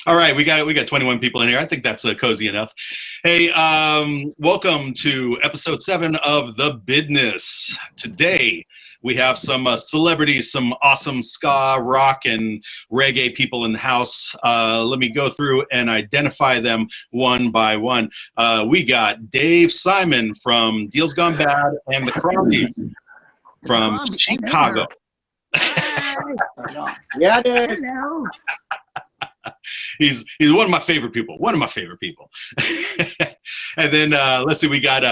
All right, we got 21 people in here. I think that's cozy enough. Hey, welcome to episode 7 of the Bidness. Today we have some celebrities, some awesome ska, rock, and reggae people in the house. Let me go through and identify them one by one. We got Dave Simon from Deals Gone Bad and the Crombies from Chicago. Yeah, Dave. Hello. He's one of my favorite people. And then let's see, we got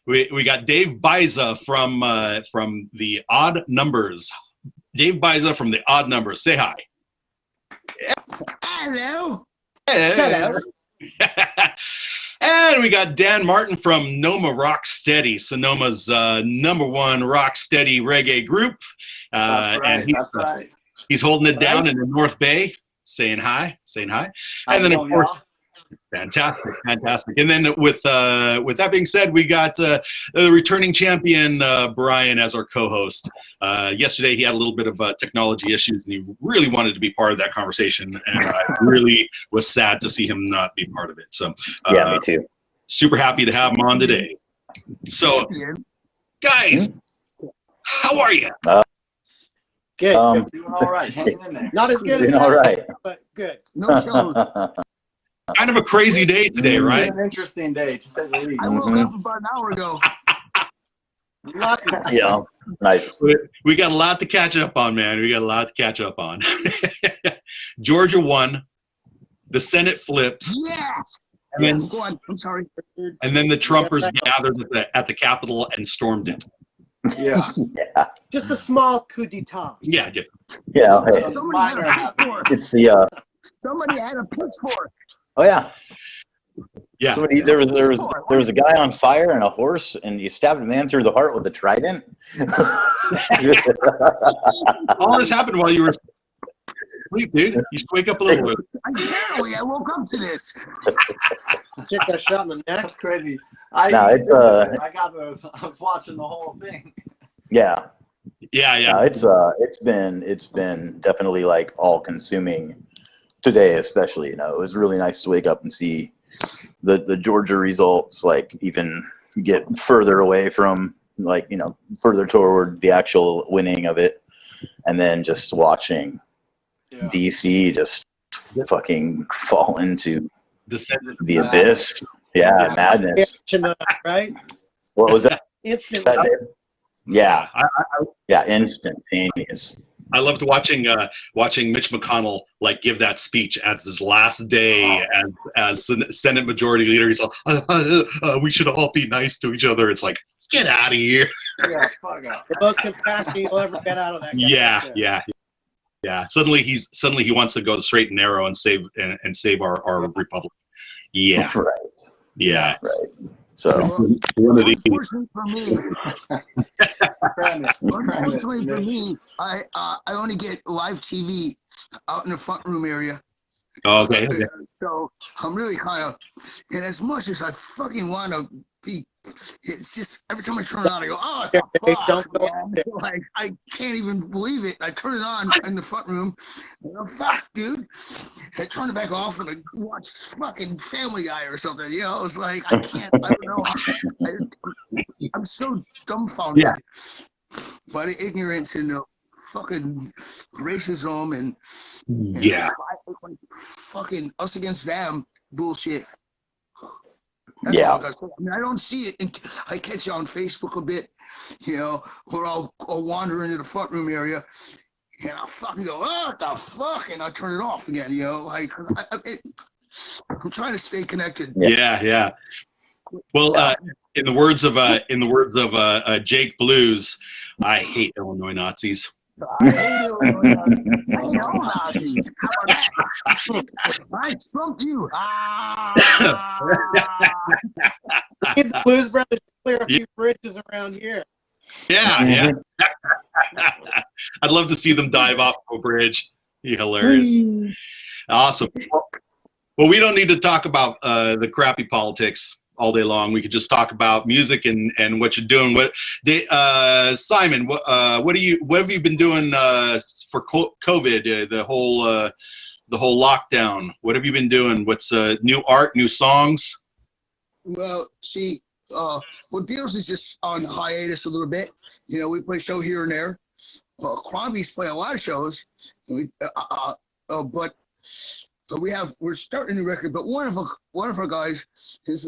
Dave Baisa from the Odd Numbers. Dave Baisa from the Odd Numbers. Say hi. Hello. Hello. And we got Dan Martin from Noma Rocksteady, Sonoma's #1 Rocksteady reggae group. That's right. And Right. he's holding it down in the North Bay. Saying hi. And then, of course, fantastic. And then with that being said, we got the returning champion, Brian, as our co-host. Yesterday, he had a little bit of technology issues, and he really wanted to be part of that conversation, and I really was sad to see him not be part of it. So, yeah, me too. Super happy to have him on today. So, guys, how are you? Good. Doing all right. Hanging in there. Not as good as Doing all right. but good. No shows. Kind of a crazy day today, right? It's been an interesting day, to say the least. I woke up about an hour ago. Yeah, nice. We got a lot to catch up on, man. Georgia won. The Senate flipped. Yes. And then, Go on. I'm sorry. and then the Trumpers gathered at the Capitol and stormed it. Yeah. Yeah, Just a small coup d'etat. Yeah. yeah. Hey, Somebody had a pitchfork. it's the. Somebody had a pitchfork. Oh yeah. Yeah. Somebody there was a guy on fire and a horse, and you stabbed a man through the heart with a trident. All this happened while you were asleep, dude. You should wake up a little bit. Apparently, I woke up to this. Chick got shot in the neck. That's crazy. No, it's I was watching the whole thing. Yeah. Yeah. No, it's been definitely like all consuming today, especially. It was really nice to wake up and see the Georgia results, like even get further away from further toward the actual winning of it, and then just watching DC just fucking fall into the abyss. Yeah, madness. Right? What was that? Instant. Yeah. Yeah, instantaneous. I loved watching Mitch McConnell give that speech as his last day as Senate Majority Leader. He's like, we should all be nice to each other. It's like, get out of here. Yeah, fuck off. The most compassionate you'll ever get out of that guy. Yeah. Suddenly he wants to go straight and narrow and save our republic. Yeah. Right. Yeah. Right. So Unfortunately for me, Unfortunately for me, I only get live TV out in the front room area. Okay. So I'm really kind of, and as much as I fucking want to be, it's just every time I turn it on, I go, oh, fuck, man. Like I can't even believe it. I turn it on in the front room, and I'm fuck, dude. I turn it back off and I watch fucking Family Guy or something. It's like I can't. I don't know. I'm so dumbfounded by the ignorance and the fucking racism and fucking us against them bullshit. That's all I gotta say. I mean, I don't see it. I catch you on Facebook a bit. We're all wander into the front room area, and I fucking go, oh, what the fuck, and I turn it off again. I'm trying to stay connected. Yeah. Well, in the words of Jake Blues, I hate Illinois Nazis. I hate Illinois Nazis. I hate all Nazis. How about that? I trumped you. Get the Blues Brothers to clear a few bridges around here. Yeah. I'd love to see them dive off a bridge. Be hilarious. Awesome. Well, we don't need to talk about the crappy politics all day long. We could just talk about music and what you're doing. Simon, what have you been doing for COVID? The whole the whole lockdown? What have you been doing? What's new art, new songs? Well, see, Beatles is just on hiatus a little bit. You know, we play a show here and there. Crombie's play a lot of shows. But we're starting a new record. But one of our guys is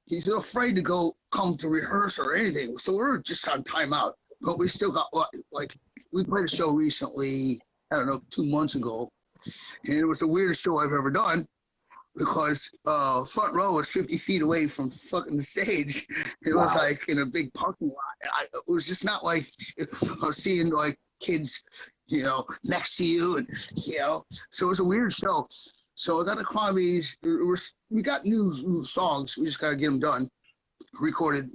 he's afraid to come to rehearse or anything. So we're just on timeout. But we still got we played a show recently. I don't know, 2 months ago, and it was the weirdest show I've ever done. Because front row was 50 feet away from fucking the stage. It was like in a big parking lot. It was just not like seeing like kids, you know, next to you, and you know. So it was a weird show. So I got the Crombies. We got new songs. We just got to get them done, recorded.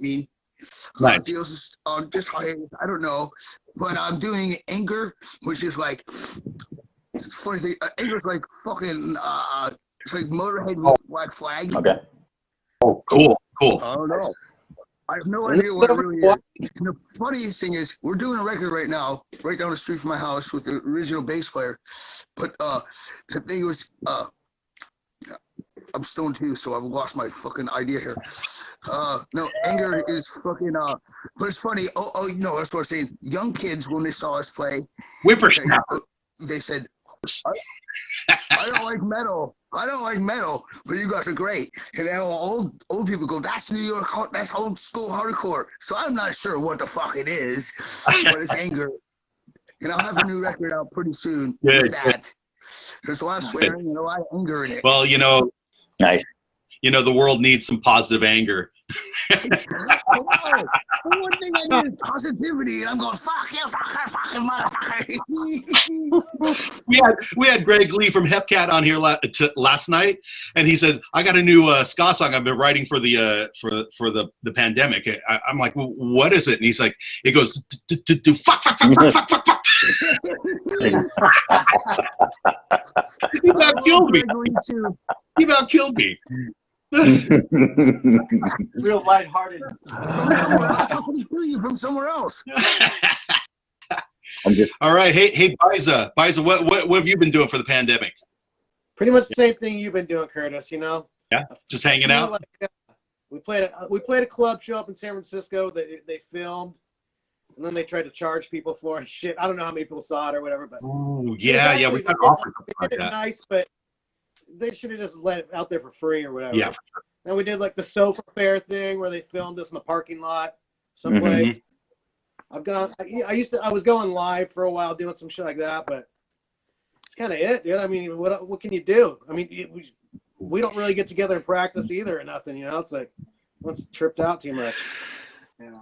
Nice. Deals just hiatus. I don't know, but I'm doing Anger, which is like funny thing. Anger's like fucking. It's like Motorhead with Black Flag. Okay. Oh, cool. I don't know. I have no idea what it really is. And the funniest thing is, we're doing a record right now, right down the street from my house with the original bass player. But the thing was, I'm stoned too, so I've lost my fucking idea here. No, Anger is fucking, but it's funny. Oh, no, that's what I'm saying. Young kids, when they saw us play, they said, I don't like metal. But you guys are great. And then old people go, that's New York, that's old school hardcore. So I'm not sure what the fuck it is, but it's Anger. And I'll have a new record out pretty soon with that. There's a lot of swearing and a lot of anger in it. Well, you know, Nice. You know, the world needs some positive anger. One thing I need is positivity, and I'm going, fuck you, fucking motherfucker. we had Greg Lee from Hepcat on here last night, and he says, I got a new ska song I've been writing for the pandemic. I'm like, well, what is it? And he's like, it goes, fuck. He about killed me. He about killed me. Real lighthearted. From somewhere else. How can he kill you from somewhere else? All right. Hey, Baisa, what have you been doing for the pandemic? Pretty much the same thing you've been doing, Curtis. You know. Yeah. Just hanging out. Like, we played a club show up in San Francisco that they filmed, and then they tried to charge people for it. Shit, I don't know how many people saw it or whatever, but oh yeah, we got offered they did it nice, but they should have just let it out there for free or whatever. Yeah. And we did like the Sofa Fair thing where they filmed us in the parking lot someplace. I was going live for a while doing some shit like that, but it's kind of it, dude. I mean, what can you do? I mean, we don't really get together and practice either or nothing, you know. It's like once tripped out too much.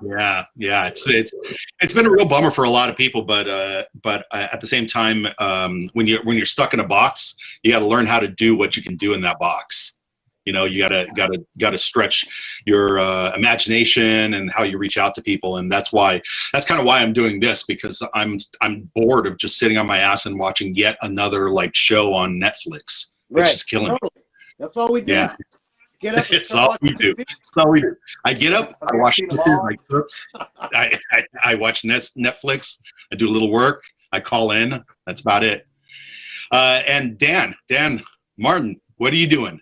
Yeah. It's been a real bummer for a lot of people, but at the same time, when you're stuck in a box, you got to learn how to do what you can do in that box. You know, you gotta stretch your imagination and how you reach out to people, and that's kind of why I'm doing this, because I'm bored of just sitting on my ass and watching yet another like show on Netflix. It's just killing me. That's all we do. Yeah. Get up. It's all we do. It's all we do. I get up, I watch dishes, I watch Netflix, I do a little work, I call in. That's about it. And Dan Martin, what are you doing?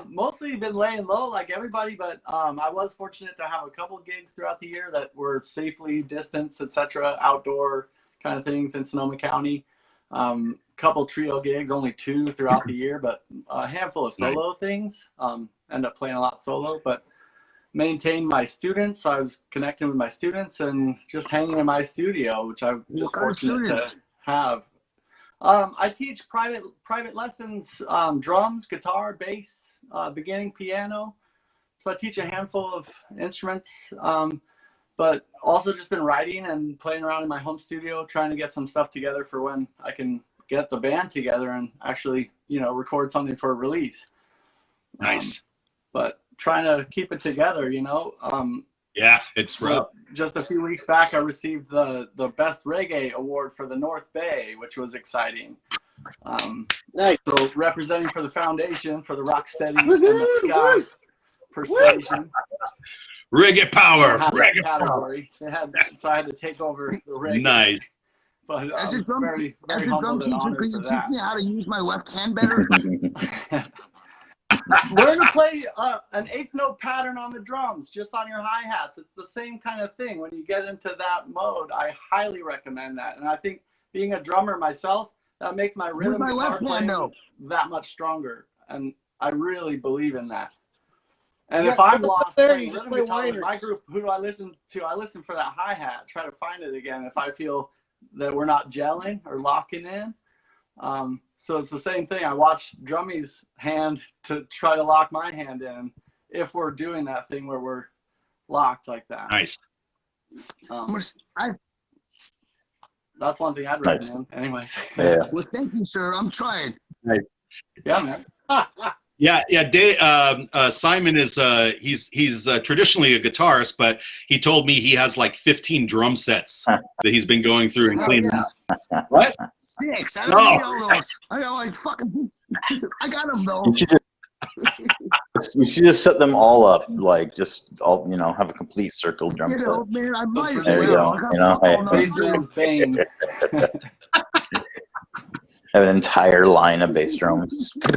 Mostly been laying low like everybody, but I was fortunate to have a couple of gigs throughout the year that were safely distanced, etc., outdoor kind of things in Sonoma County. Couple trio gigs, only 2 throughout the year, but a handful of solo things. End up playing a lot solo, but maintained my students. So I was connecting with my students and just hanging in my studio, which I'm just fortunate to have. I teach private lessons, drums, guitar, bass, beginning piano. So I teach a handful of instruments, but also just been writing and playing around in my home studio, trying to get some stuff together for when I can get the band together and actually, record something for a release. Nice. But trying to keep it together, Yeah, it's rough. Just a few weeks back, I received the Best Reggae Award for the North Bay, which was exciting. Nice. So representing for the foundation, for the Rocksteady and the Ska Persuasion. Reggae power. Reggae category. So I had to take over the reggae. Nice. But As a drum, very, very as a drum humbled and teacher, honored could you for teach that. me how to use my left hand better? Learn to play an eighth note pattern on the drums, just on your hi-hats. It's the same kind of thing. When you get into that mode, I highly recommend that. And I think being a drummer myself, that makes my rhythm my guitar left hand, playing though. that much stronger. And I really believe in that. And Yeah, if I'm so lost there, playing you just rhythm play guitar with my whiners. group, who do I listen to? I listen for that hi-hat, try to find it again if I feel that we're not gelling or locking in. So it's the same thing. I watch Drummy's hand to try to lock my hand in if we're doing that thing where we're locked like that. Nice. That's one thing I'd Nice. recommend. Anyways. Yeah. Well, thank you, sir. I'm trying. Yeah, man. Yeah. Dave, Simon is he's traditionally a guitarist, but he told me he has like 15 drum sets that he's been going through and cleaning. What? 6. I don't need all those. I got like fucking. I got them though. You should just set them all up, like just all, have a complete circle drum You set. know, man, I might as There you well. go. I got all those. Adrian's Bane. Have an entire line of bass drums. I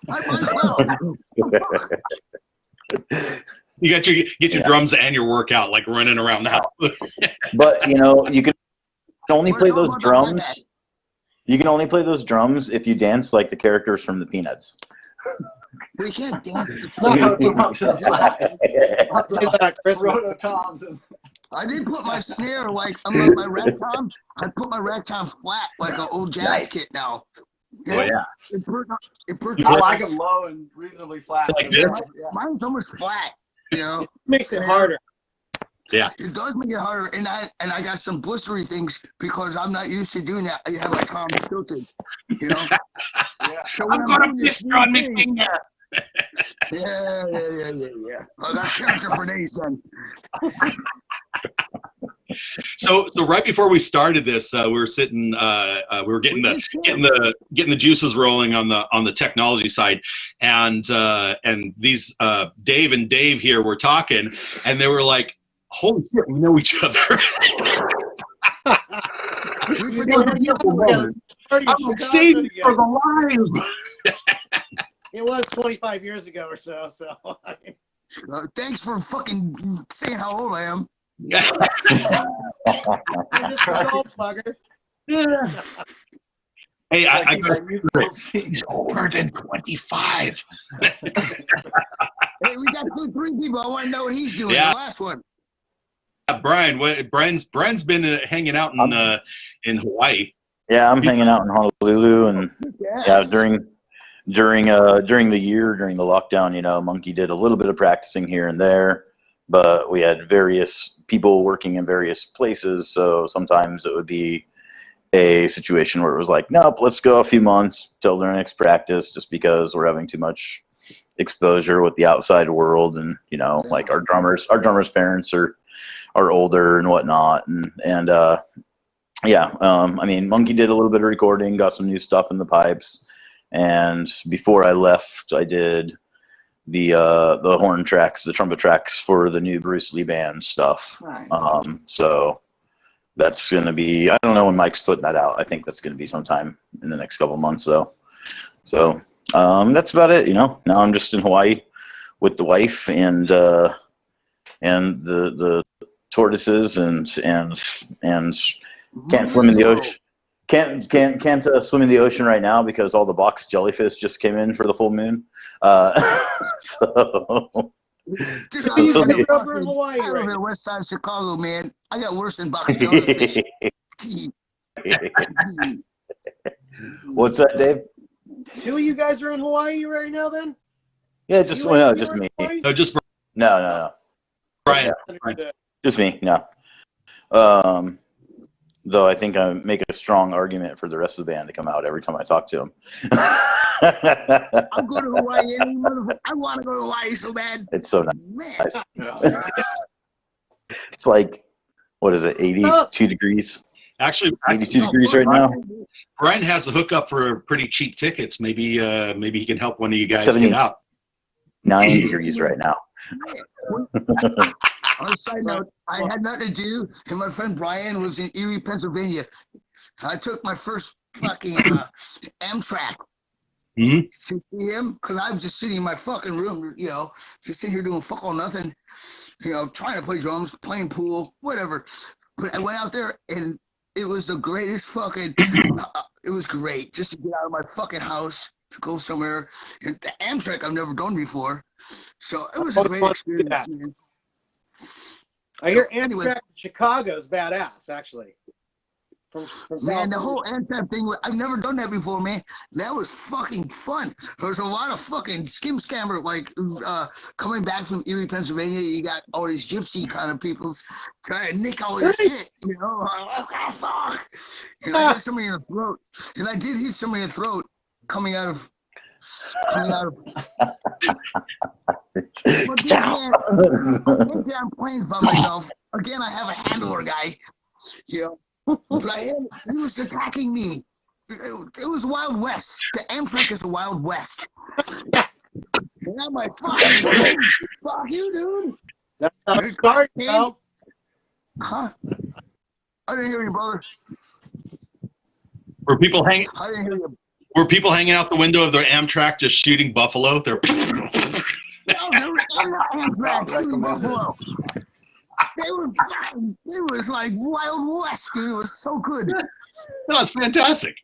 might as well. You got your drums and your workout like running around the house. But you can only What play about those the drums. hi-hat? You can only play those drums if you dance like the characters from the Peanuts. We can't dance. Move up to the side. I'll do that at Christmas. Rototoms and I didn't put my snare like my rack tom. I put my rack tom flat like an old jazz Nice. kit now. Oh, yeah. It perked I up. like them low and reasonably flat. Like this? Yeah. Mine's almost flat. Makes it harder. It does make it harder, and I got some blistery things because I'm not used to doing that. I have my tom tilted, Yeah. So when I'm gonna doing this blister on my thing- finger. Yeah. I got cancer for days then. So right before we started this, we were sitting, we were getting the juices rolling on the technology side, and these Dave and Dave here were talking, and they were like, "Holy shit, we know each other." We forgot Yeah, already I'm Chicago excited for together. the live. It was 25 years ago or so. thanks for fucking saying how old I am. You're just an old bugger. Hey, I got He's he's older than 25. Hey, we got 3 people. I want to know what he's doing. Yeah. The last one. Brian, Brian's been hanging out in Hawaii. Yeah, I'm hanging out in Honolulu, and during the year, during the lockdown, Monkey did a little bit of practicing here and there, but we had various people working in various places, so sometimes it would be a situation where it was like, nope, let's go a few months till their next practice, just because we're having too much exposure with the outside world, and like our drummers' parents are older and whatnot, and I mean, Monkey did a little bit of recording, got some new stuff in the pipes, and before I left, I did the horn tracks, the trumpet tracks for the new Bruce Lee band stuff. Nice. So that's gonna be, I don't know when Mike's putting that out. I think that's gonna be sometime in the next couple months, though. So that's about it. Now I'm just in Hawaii with the wife and the tortoises and can't swim in the ocean. Can't swim in the ocean right now because all the box jellyfish just came in for the full moon. So You So- guys are over in Hawaii, I live right? in West Side of Chicago, man. I got worse than box jellyfish. What's that, Dave? 2 of you guys are in Hawaii right now, then? Yeah, just You no, and- just you're me. in Hawaii? No, just No. Brian. Just me, no. Though I think I make a strong argument for the rest of the band to come out every time I talk to them. I'm going to Hawaii. I want to go to Hawaii so bad. It's so nice. Man. Yeah. It's like, what is it, 82 degrees? Actually, 82 degrees right now? Brian has a hookup for pretty cheap tickets. Maybe he can help one of you guys 70. get out. 9 degrees right now. On a side note, I had nothing to do, and my friend Brian lives in Erie, Pennsylvania. I took my first fucking Amtrak Hmm. to see him because I was just sitting in my fucking room, just sitting here doing fuck all nothing, trying to play drums, playing pool, whatever. But I went out there and it was the greatest fucking. It was great just to get out of my fucking house to go somewhere. And the Amtrak I've never done before, so it was a great experience. Man. I hear Amtrak anyway, in Chicago is badass, actually. From Man, the California. whole Amtrak thing, I've never done that before, man. That was fucking fun. There was a lot of fucking scammer, like, coming back from Erie, Pennsylvania. You got all these gypsy kind of people trying to nick all your shit, Like, fuck. And I hit somebody in the throat. And I did hit somebody in the throat coming out of. But then, man, I'm playing by myself. Again, I have a handler guy, But he was attacking me. It was Wild West. The Amtrak is a Wild West. And I'm like, fuck you, dude. That's how it starts, bro. Huh? I didn't hear you, brother. Were people hanging? I didn't hear you. Were people hanging out the window of their Amtrak just shooting buffalo? They're No, they were in the Amtrak shooting buffalo. They were fucking, it was like Wild West, dude. It was so good. That's fantastic.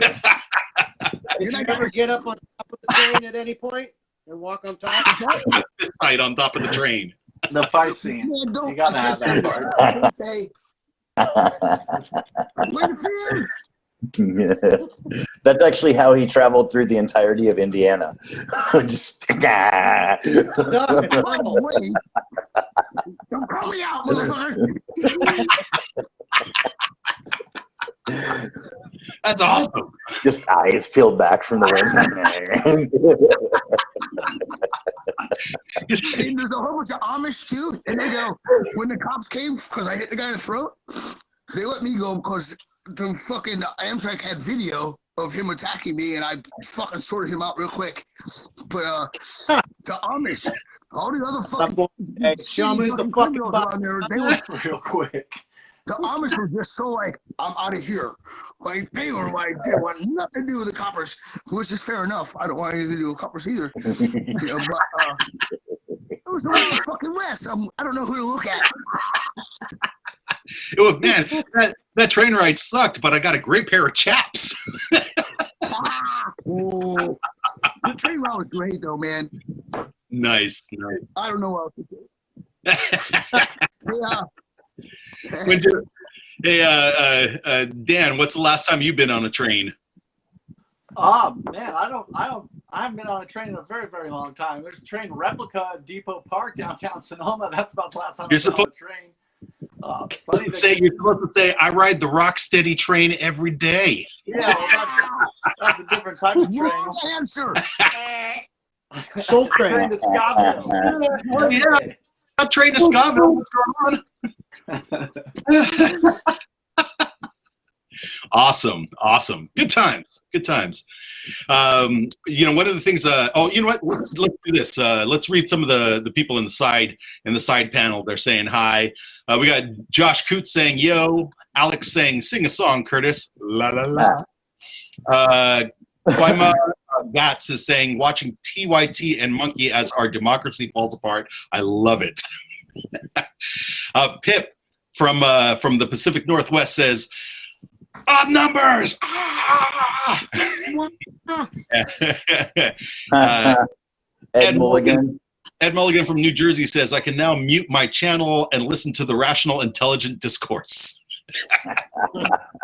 Did you ever get up on top of the train at any point and walk on top? This night on top of the train. The fight scene. Man, You gotta have that part. I can't say. Wait a minute. That's actually how he traveled through the entirety of Indiana. Just By the way, don't call me out, motherfucker. That's awesome. just eyes peeled back from the wind. And there's a whole bunch of Amish too, and they go, when the cops came because I hit the guy in the throat, they let me go because the fucking Amtrak had video of him attacking me, and I fucking sorted him out real quick. But the Amish, all the other fucking Hey, show me the fucking criminals box. around there, they were, Real quick. the Amish were just so like, I'm out of here. Like, they were like, they want nothing to do with the coppers, which is fair enough. I don't want anything to do with coppers either. But it was a Wild fucking West. I don't know who to look at. Oh, man, that train ride sucked, but I got a great pair of chaps. Oh, the train ride was great though, man. Nice. I don't know what else to do. Yeah. Dan, what's the last time you've been on a train? Oh man, I haven't been on a train in a very, very long time. There's a train replica at Depot Park downtown Sonoma. That's about the last time I've been on a train. Funny that- You're supposed to say, I ride the Rocksteady train every day. Yeah, well, that's a different type of train. Wrong answer. Soul Train train. to Scottsdale. Well, yeah. I'm train to Scottsdale. What's going on? Awesome. Good times. One of the things. You know what? Let's do this. Let's read some of the people in the side panel. They're saying hi. We got Josh Coots saying yo. Alex saying sing a song, Curtis. La la la. Quima Gats is saying watching TYT and Monkey as our democracy falls apart. I love it. Pip from the Pacific Northwest says, odd numbers. Ed Mulligan. Ed Mulligan from New Jersey says, I can now mute my channel and listen to the rational, intelligent discourse.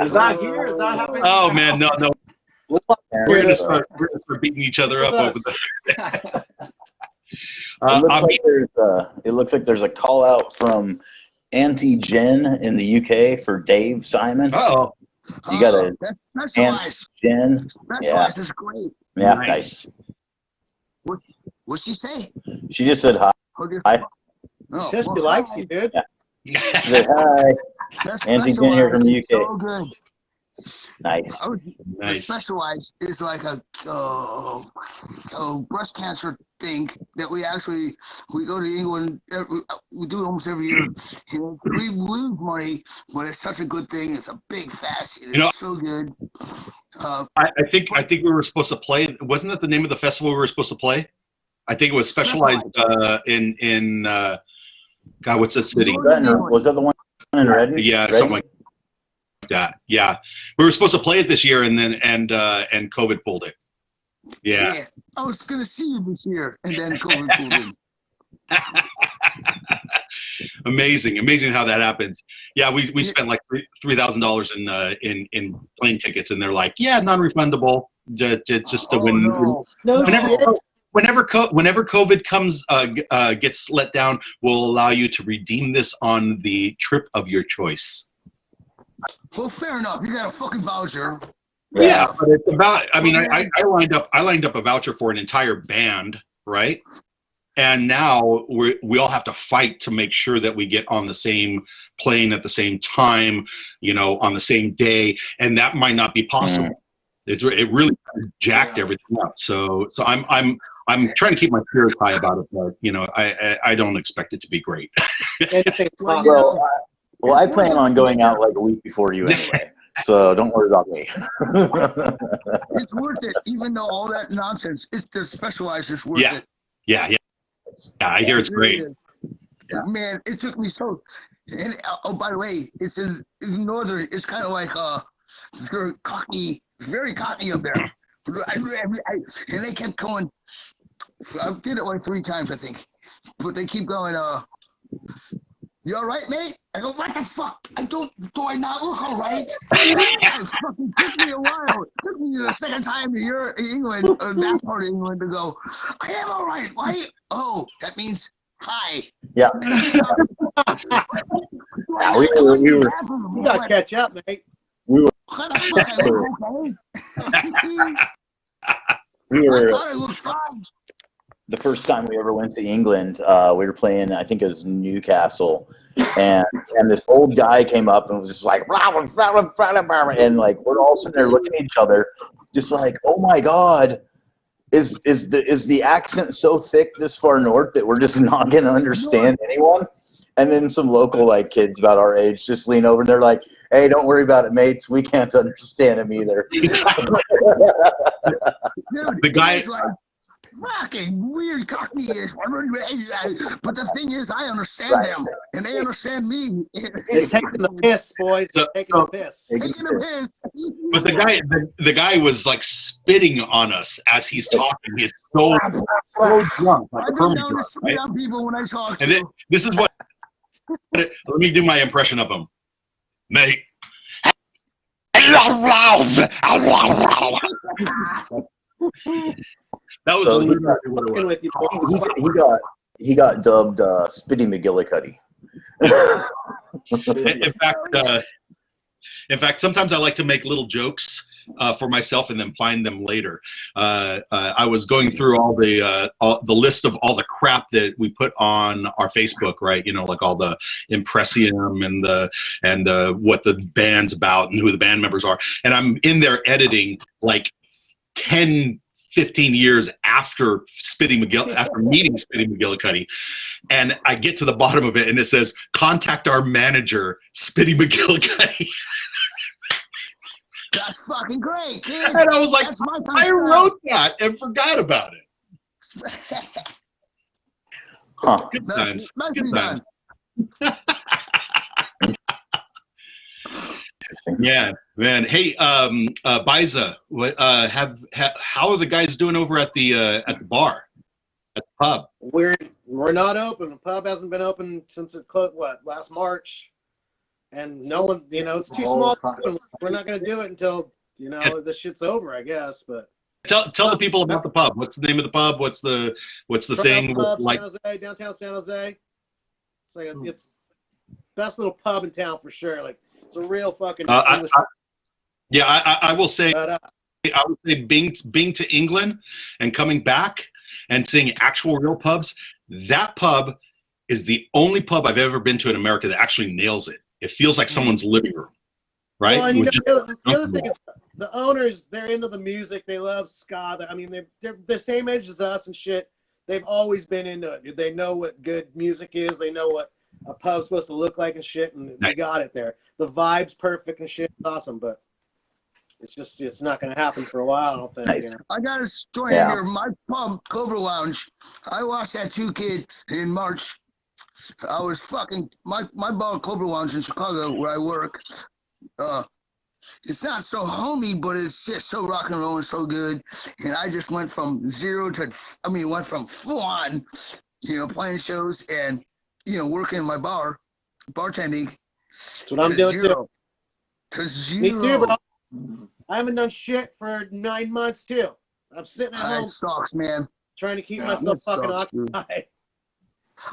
Is that here? Is that happening? Oh, man, no. We're gonna start beating each other up over there. It looks like there's a call out from Auntie Jen in the UK for Dave Simon. Oh, You got a That's specialized. Jen. Specialized is great. Yeah, nice. What'd she say? She just said hi. Hi. Says she likes you, dude. She said hi. That's Auntie Jen here from the UK. So good. Nice. Nice. Specialized is like a breast cancer thing that we go to England. We do it almost every year. And we lose money, but it's such a good thing. It's a big fast. It's so good. I think we were supposed to play. Wasn't that the name of the festival we were supposed to play? I think it was specialized in God, what's that city? Was that the one in Redden? Yeah, Redden? something like that. Yeah, we were supposed to play it this year, and then and COVID pulled it. Yeah. I was gonna see you this year, and then COVID pulled in. Amazing how that happens. Yeah, we spent like $3,000 in plane tickets, and they're like, yeah, non-refundable, just to win. No. Whenever COVID comes gets let down, we'll allow you to redeem this on the trip of your choice. Well, fair enough. You got a fucking voucher. Yeah, but it's about. I mean, I lined up a voucher for an entire band, right? And now we all have to fight to make sure that we get on the same plane at the same time, on the same day, and that might not be possible. It really jacked everything up. So I'm trying to keep my spirits high about it, but I don't expect it to be be great. Well, I plan on going out like a week before you anyway, so don't worry about me. It's worth it, even though all that nonsense. It's the Specialized is worth it. Yeah, I hear it's great. Yeah. Man, it took me so. And, by the way, it's in northern. It's kind of like they're cockney, very cockney up there. And they kept going. I did it like 3 times, I think, but they keep going. You all right, mate? I go, what the fuck? Do I not look all right? It fucking took me a while. It took me the second time in England, that part of England, to go, I am all right. Why? Oh, that means hi. Yeah. You got to catch up, mate. What the fuck? I look okay? I thought I looked fine. The first time we ever went to England, we were playing, I think it was Newcastle, and this old guy came up and was just like, and like we're all sitting there looking at each other, just like, oh my God, is the accent so thick this far north that we're just not gonna understand anyone? And then some local like kids about our age just lean over and they're like, hey, don't worry about it, mates. We can't understand him either. Dude, The guy. Fucking weird cockney-ish. But the thing is, I understand them, and they understand me. It's taking the piss, boys. Taking the piss. Taking the piss. But the guy was like spitting on us as he's talking. He's so drunk. Like I go down to spit on people when I talk to and this is what. Let me do my impression of him, mate. That was literally what it was. He got dubbed Spitty McGillicuddy. In fact, sometimes I like to make little jokes for myself and then find them later. I was going through all the list of all the crap that we put on our Facebook, right? Like all the impressium and what the band's about and who the band members are, and I'm in there editing like 10. 15 years after meeting Spitty McGillicuddy, and I get to the bottom of it, and it says, "Contact our manager, Spitty McGillicuddy." That's fucking great, kid. And I was like, I wrote that and forgot about it. Huh. Good times. Nicely done. Yeah, man. Hey, Baisa, how are the guys doing over at the bar, at the pub? We're not open. The pub hasn't been open since it closed. Last March, and no one. It's too small. We're not going to do it until this shit's over, I guess. But tell the people about the pub. What's the name of the pub? What's the thing? Pub, like San Jose, downtown San Jose. It's like it's best little pub in town for sure. Like. It's a real fucking. I will say. I would say being to England and coming back and seeing actual real pubs. That pub is the only pub I've ever been to in America that actually nails it. It feels like someone's living room. right? Well, and you know, Which the other thing is the owners, they're into the music. They love ska. I mean, they're the same age as us and shit. They've always been into it. They know what good music is. They know what a pub's supposed to look like and shit, and they got it there. The vibe's perfect and shit. It's awesome, but it's not going to happen for a while, I don't think. Nice. You know? I got a story here. My pub, Cobra Lounge. I lost that 2 kid in March. I was fucking my bar, Cobra Lounge in Chicago, where I work. It's not so homey, but it's just so rock and roll and so good. And I just went from went from full on, playing shows and, working my bar, bartending. That's what I'm doing too. To zero. Me too, bro. I haven't done shit for 9 months too. I'm sitting at home. That sucks, man. Trying to keep myself fucking occupied.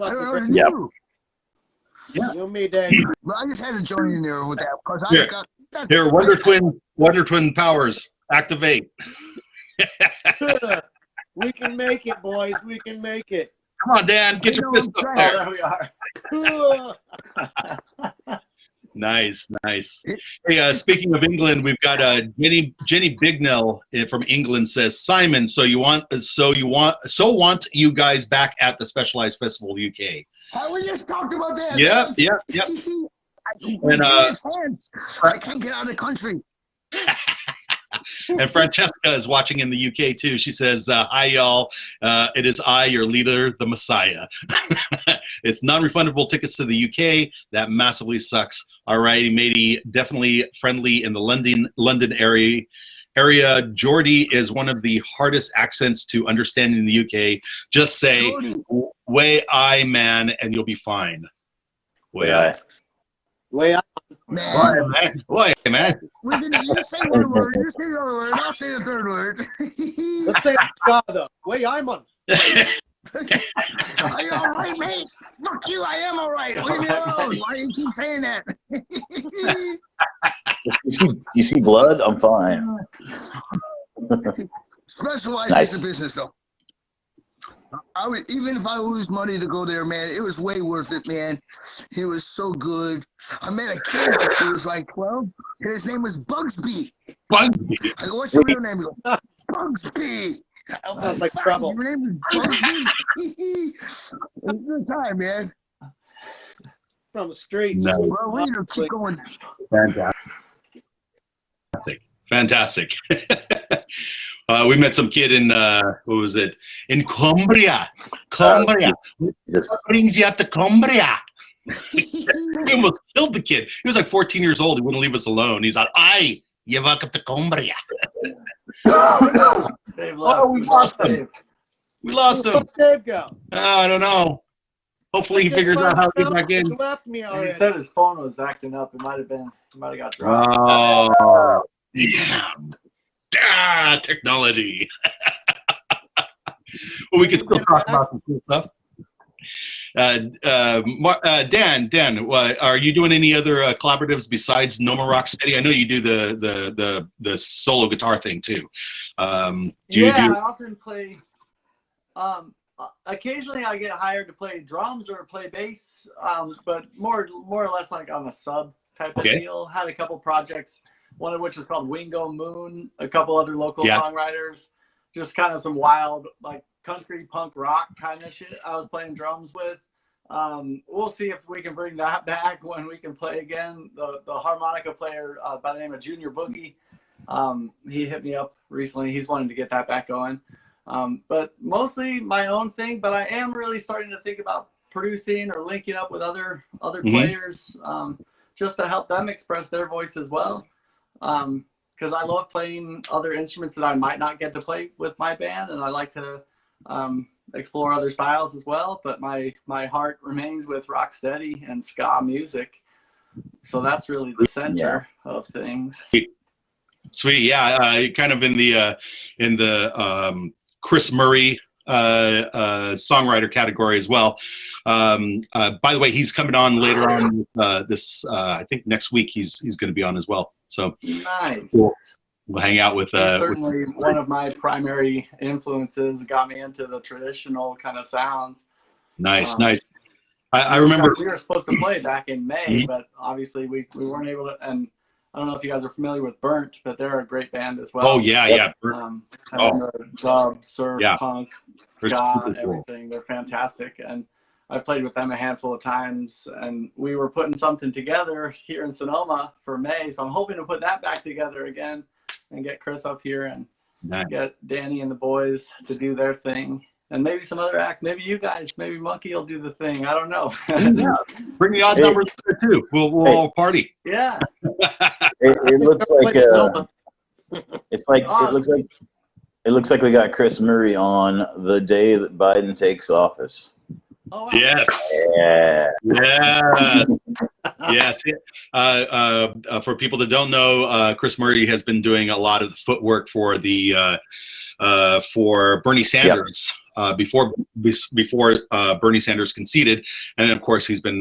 I don't know what to do. Yeah. You and me, Dave. But I just had to join in there with that because Here, Wonder Twin powers, activate. We can make it, boys. We can make it. Come on, Dan, get your fist up there. There we are. Nice. Hey, speaking of England, we've got Jenny Bignell from England says, Simon, so want you guys back at the Specialized Festival UK. We just talked about that. Yep. And I can't get out of the country. And Francesca is watching in the UK too. She says, hi y'all, it is I, your leader, the Messiah. It's non-refundable tickets to the UK. That massively sucks. All righty, matey, definitely friendly in the London area. Geordie is one of the hardest accents to understand in the UK. Just say, way I, man, and you'll be fine. Way I. Way up. Man. Way, man. You say one word, you say the other word, I'll say the third word. Let's say God, though. Way I'm on. Are you all right, mate? Fuck you, I am all right. Leave me alone. Why do you keep saying that? You see blood? I'm fine. Specialized Nice. is the business, though. Even if I lose money to go there, man, it was way worth it, man. He was so good. I met a kid who was like 12, and his name was Bugsby. Bugsby. I go, what's your real name? He goes, Bugsby. Sounds like trouble. Your name is Bugsby? It was a good time, man. From the streets. No. Well, we need to keep going. Fantastic. We met some kid in what was it? In Cumbria. Just What brings you up to Cumbria? He almost killed the kid. He was like 14 years old. He wouldn't leave us alone. He's like, "Aye, you welcome to Cumbria." Dave Oh, we lost him. Dave. We lost Where him. did Dave go? I don't know. Hopefully he figures out how to get back in. He left me And already. he said his phone was acting up. He might have got dropped. Oh, damn. Technology. Well, we can still talk about some cool stuff. Dan, are you doing any other collaboratives besides Noma Rocksteady? I know you do the solo guitar thing too. I often play. Occasionally, I get hired to play drums or play bass, but more or less like on a sub type of deal. Had a couple projects, one of which is called Wingo Moon. A couple other local songwriters, just kind of some wild like country punk rock kind of shit I was playing drums with. We'll see if we can bring that back when we can play again. The harmonica player by the name of Junior Boogie, he hit me up recently. He's wanting to get that back going. But mostly my own thing, but I am really starting to think about producing or linking up with other players, just to help them express their voice as well. Because I love playing other instruments that I might not get to play with my band, and I like to explore other styles as well. But my heart remains with Rocksteady and ska music, so that's really the center of things. Sweet, yeah. Kind of in the Chris Murray songwriter category as well. By the way, he's coming on later on this. I think next week he's going to be on as well. So nice. Cool. We'll hang out with. He's certainly one of my primary influences. Got me into the traditional kind of sounds. Nice. I remember we were supposed to play back in May, but obviously we weren't able to. And I don't know if you guys are familiar with Burnt, but they're a great band as well. Oh yeah, yeah. Kind of dub, surf, Yeah. punk, They're ska, super cool. everything. They're fantastic, and I played with them a handful of times, and we were putting something together here in Sonoma for May. So I'm hoping to put that back together again and get Chris up here and get Danny and the boys to do their thing. And maybe some other acts, maybe you guys, maybe Monkey will do the thing. I don't know. Yeah. Bring the odd numbers there too. We'll all party. Yeah. It looks like it looks like we got Chris Murray on the day that Biden takes office. Oh, wow. Yes. Yeah. Yes. For people that don't know, Chris Murray has been doing a lot of the footwork for the for Bernie Sanders before Bernie Sanders conceded, and then of course he's been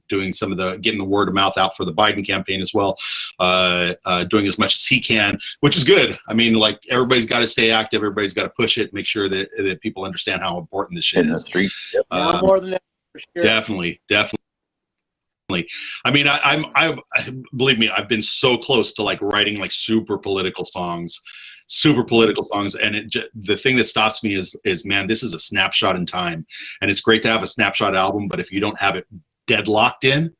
doing some of the getting the word of mouth out for the Biden campaign as well, doing as much as he can, which is good. I mean, like, everybody's got to stay active, everybody's got to push it, make sure that people understand how important this shit In the is. street. Now more than ever, for sure. Definitely. I mean, I believe me, I've been so close to like writing like super political songs, and the thing that stops me is man, this is a snapshot in time, and it's great to have a snapshot album, but if you don't have it deadlocked in,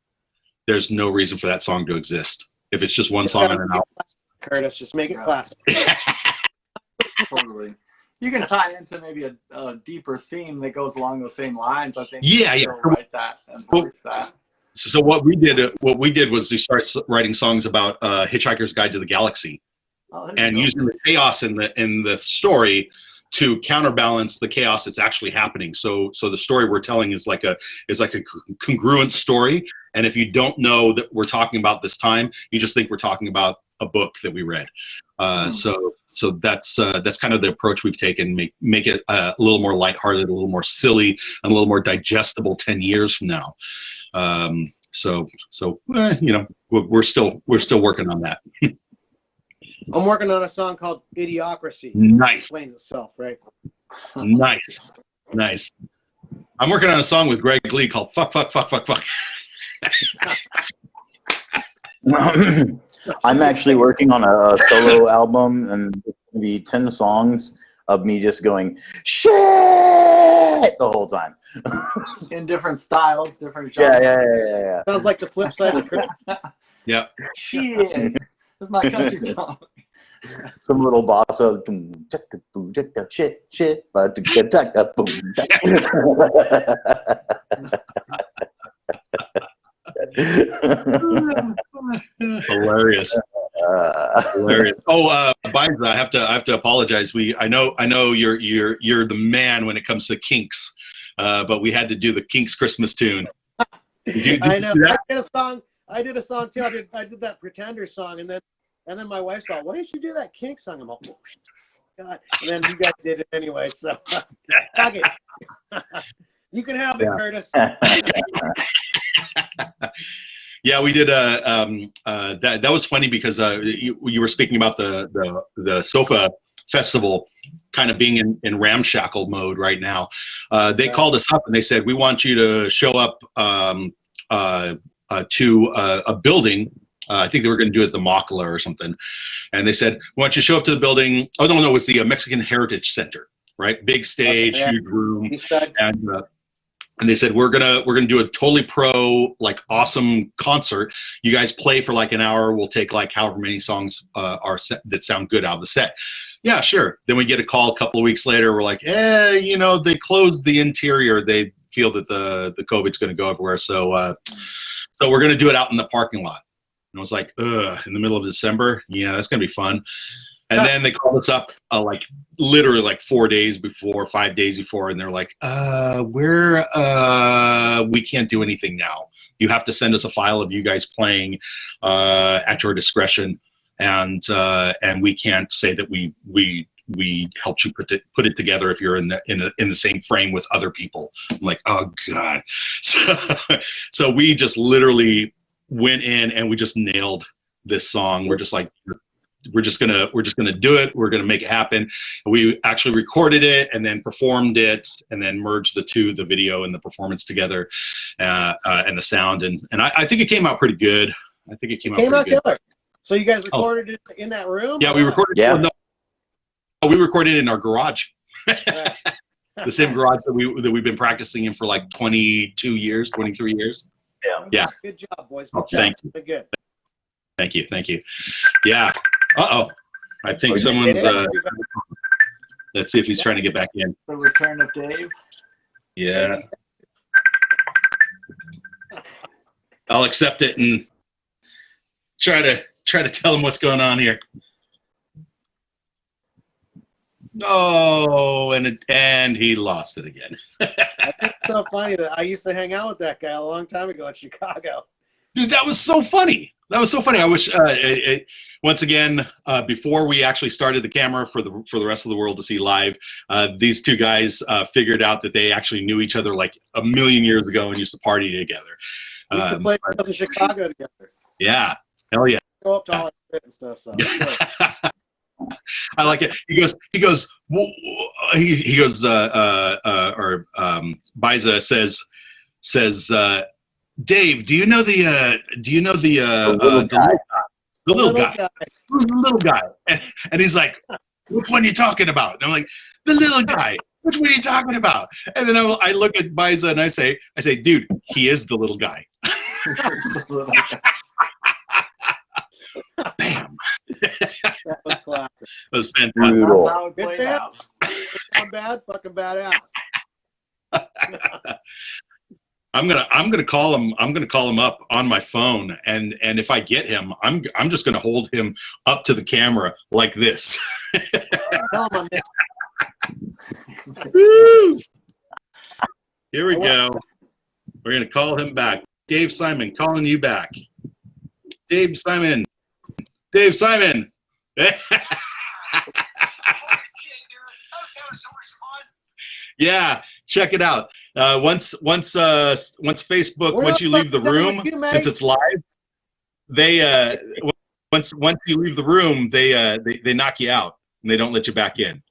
there's no reason for that song to exist. If it's just one song on an album, Curtis, just make it classic. Totally. You can tie into maybe a deeper theme that goes along those same lines. I think. Yeah. Write that and voice that. So what we did was we started writing songs about Hitchhiker's Guide to the Galaxy, and using the chaos in the story to counterbalance the chaos that's actually happening. So the story we're telling is like a congruent story. And if you don't know that we're talking about this time, you just think we're talking about a book that we read. So that's kind of the approach we've taken. Make it a little more lighthearted, a little more silly, and a little more digestible 10 years from now. You know, we're still working on that. I'm working on a song called Idiocracy. Nice. Explains itself, right? Nice. I'm working on a song with Greg Lee called Fuck. I'm actually working on a solo album, and it's going to be 10 songs of me just going shit the whole time. In different styles, different genres. Yeah. Sounds like the flip side of Chris. Yeah. Shit. That's my country song. Some little Baisa. Shit. Hilarious. Oh, Baisa, I have to apologize. I know you're the man when it comes to Kinks, but we had to do the Kinks Christmas tune. I know. I did a song too. I did that Pretender song, and then my wife saw, why didn't you do that Kinks song? I'm like, oh God. And then you guys did it anyway. So okay. You can have it, Curtis. Yeah, we did. That was funny because you were speaking about the Sofa Festival kind of being in ramshackle mode right now. They called us up and they said, we want you to show up to a building. I think they were going to do it at the Makala or something. And they said, we want you to show up to the building. Oh, no, it's the Mexican Heritage Center, right? Big stage, huge room. And they said, we're gonna do a totally pro, like, awesome concert. You guys play for like an hour. We'll take like however many songs are set that sound good out of the set. Yeah, sure. Then we get a call a couple of weeks later. We're like, you know, they closed the interior. They feel that the COVID's going to go everywhere. So we're going to do it out in the parking lot. And I was like, in the middle of December? Yeah, that's going to be fun. And then they called us up like literally like 5 days before, and they're like, we can't do anything now. You have to send us a file of you guys playing at your discretion, and we can't say that we helped you put it together if you're in the same frame with other people. I'm like, oh God. So we just literally went in and we just nailed this song. We're just like, we're just gonna do it. We're gonna make it happen. We actually recorded it and then performed it and then merged the video and the performance together, and the sound. And I think it came out pretty good. I think it came Came out out pretty good. killer. So you guys recorded it in that room? Yeah, we recorded. Yeah. No, we recorded in our garage. Right. The same garage that we've been practicing in for like 22 years, 23 years. Yeah. Good job, boys. Oh, Good job. thank you. Good. Thank you. Yeah. I think someone's. Let's see if he's trying to get back in. The return of Dave. Yeah. I'll accept it and try to tell him what's going on here. Oh, and he lost it again. I think it's so funny that I used to hang out with that guy a long time ago in Chicago. Dude, that was so funny. I wish once again before we actually started the camera for the rest of the world to see live, these two guys figured out that they actually knew each other like a million years ago and used to party together. We used to play in Chicago together. Yeah, hell yeah. Go up to all that and stuff. So. I like it. He goes. Baisa says, Dave, do you know the little guy? The little guy. And he's like, which one are you talking about? And I'm like, the little guy. Which one are you talking about? And then I look at Baisa and I say, dude, he is the little guy. Bam. That was classic. That was fantastic. Brutal. That's how it played out. I'm bad, fucking badass. I'm gonna call him. I'm gonna call him up on my phone, and if I get him, I'm just gonna hold him up to the camera like this. Tell him I missed. Woo! Here we go. We're gonna call him back. Dave Simon, calling you back. Dave Simon. Dave Simon. Yeah, check it out. Once Facebook, once you leave the room, since it's live, they once you leave the room, they knock you out and they don't let you back in.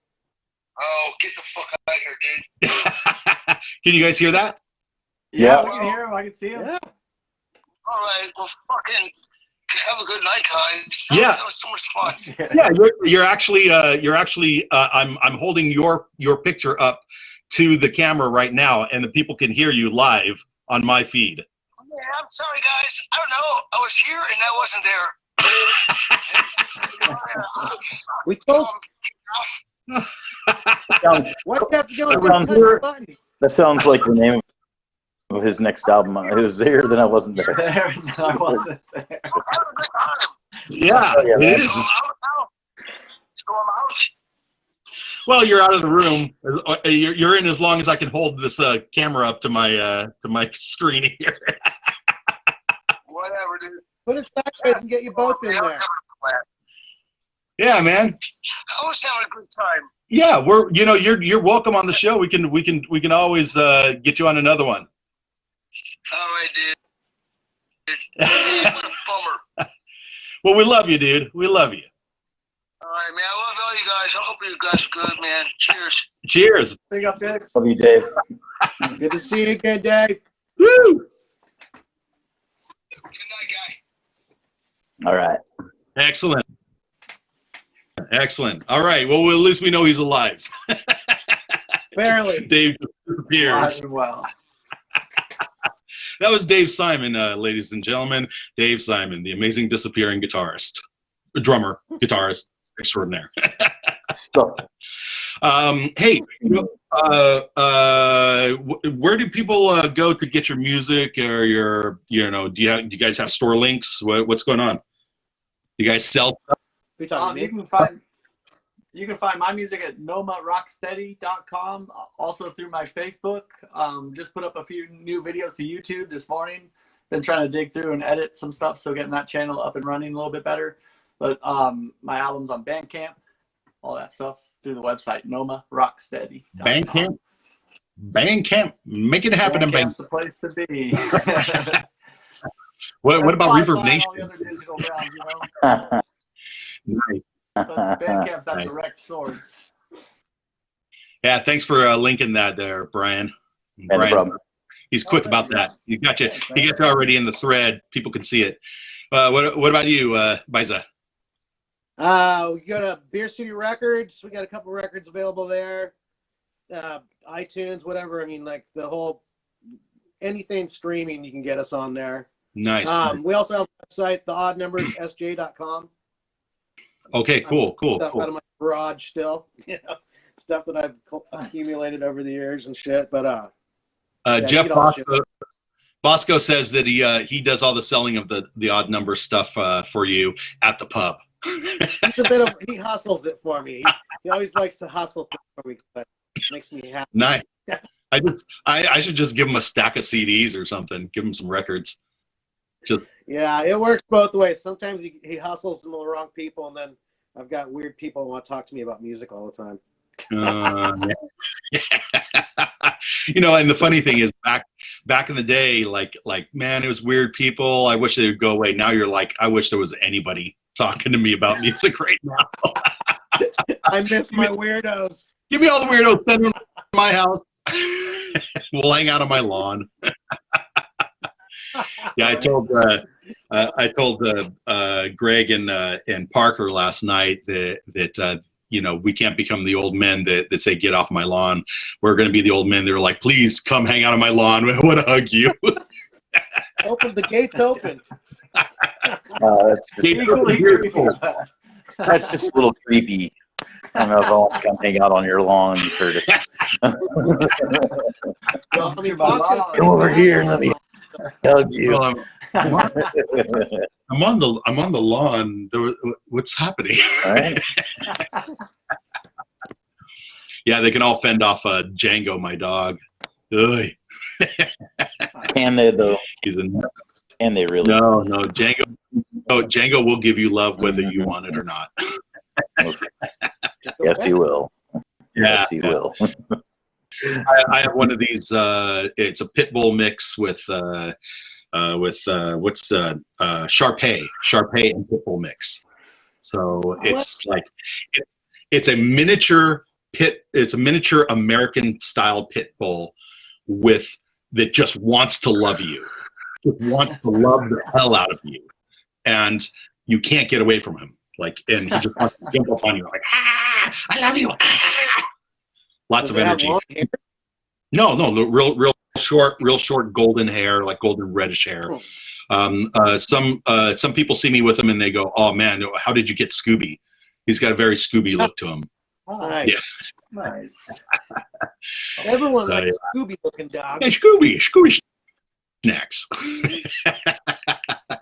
Oh, get the fuck out of here, dude. Can you guys hear that? Yeah, Yeah. we can hear him. I can see him. Yeah. All right, well, fucking have a good night, guys. Yeah. That was so much fun. Yeah, you're actually I'm holding your picture up to the camera right now, and the people can hear you live on my feed. Yeah, I'm sorry, guys. I don't know. I was here and I wasn't there. We told. Why do you have to go and touch the button? That sounds like the name of his next album. I was there, then I wasn't there. I wasn't there. Have a good time. Yeah, Yeah, it So is. I'm out now. So I'm out. Well, you're out of the room. You're in as long as I can hold this camera up to my screen here. Whatever, dude. Put it sideways and get you both in there. Yeah, man. I was having a good time. Yeah, you're welcome on the show. We can always get you on another one. All right, dude. What a bummer. Well, we love you, dude. We love you. All right, man. I love all you guys. I hope you guys are good, man. Cheers. Cheers. Big up, Dave. Love you, Dave. Good to see you again, Dave. Woo! Good night, guy. All right. Excellent. All right. Well, at least we know he's alive. Barely. Dave disappears. Alive and well. That was Dave Simon, ladies and gentlemen. Dave Simon, the amazing disappearing guitarist, drummer, guitarist extraordinaire. So, Hey, where do people go to get your music or your, do you guys have store links? What's going on? You guys sell stuff? We talking You can find my music at NomaRocksteady.com. Also through my Facebook. Just put up a few new videos to YouTube this morning. Been trying to dig through and edit some stuff, so getting that channel up and running a little bit better. But my album's on Bandcamp, all that stuff through the website NomaRocksteady.com. Bandcamp, make it happen in Bandcamp's Bandcamp. the place to be. What about That's Reverb Spotify and Nation? all the other digital realms, Nice. But Bandcamp's that Nice. direct source. Yeah, thanks for linking that there, Brian. no problem. He's quick about that. He got you already in the thread. People can see it. What about you, Baisa? We go to Beer City Records. We got a couple records available there. iTunes, whatever. I mean, like the whole anything streaming, you can get us on there. Nice. We also have a website, theoddnumberssj.com. Okay, cool. Stuff out of my garage still, stuff that I've accumulated over the years and shit. But Jeff Bosco says that he does all the selling of the odd number stuff for you at the pub. He hustles it for me. He always likes to hustle for me. But it makes me happy. Nice. I should just give him a stack of CDs or something. Give him some records. Yeah, it works both ways. Sometimes he hustles some of the wrong people, and then I've got weird people who want to talk to me about music all the time. Yeah. And the funny thing is, back in the day, like man, it was weird people. I wish they would go away. Now you're like, I wish there was anybody talking to me about music right now. I miss my weirdos. Give me all the weirdos. Send them to my house. We'll hang out on my lawn. Yeah, I told Greg and Parker last night that we can't become the old men that say get off my lawn. We're going to be the old men that are like, please come hang out on my lawn. I want to hug you. Open the gates open. That's just a little creepy. I don't know if I want to come hang out on your lawn, Curtis. Well, I mean, come over here and let me hug you. Well, I'm on the lawn. What's happening? All right. Yeah, they can all fend off Django, my dog. Ugh. Can they though? And they really? No, Django. No, Django will give you love whether you want it or not. Yes, he will. Yes, he will. I have one of these. It's a pit bull mix with Shar-Pei and pit bull mix. So it's like it's a miniature pit. It's a miniature American style pit bull that just wants to love you. Just wants to love the hell out of you, and you can't get away from him. Like, and he just wants to jump up on you, like, I love you. Lots of energy. No, real short golden hair, like golden reddish hair. Some people see me with him and they go, "Oh man, how did you get Scooby?" He's got a very Scooby look to him. Nice. Yeah. Nice. Everyone likes Scooby looking dog. Hey, Scooby snacks.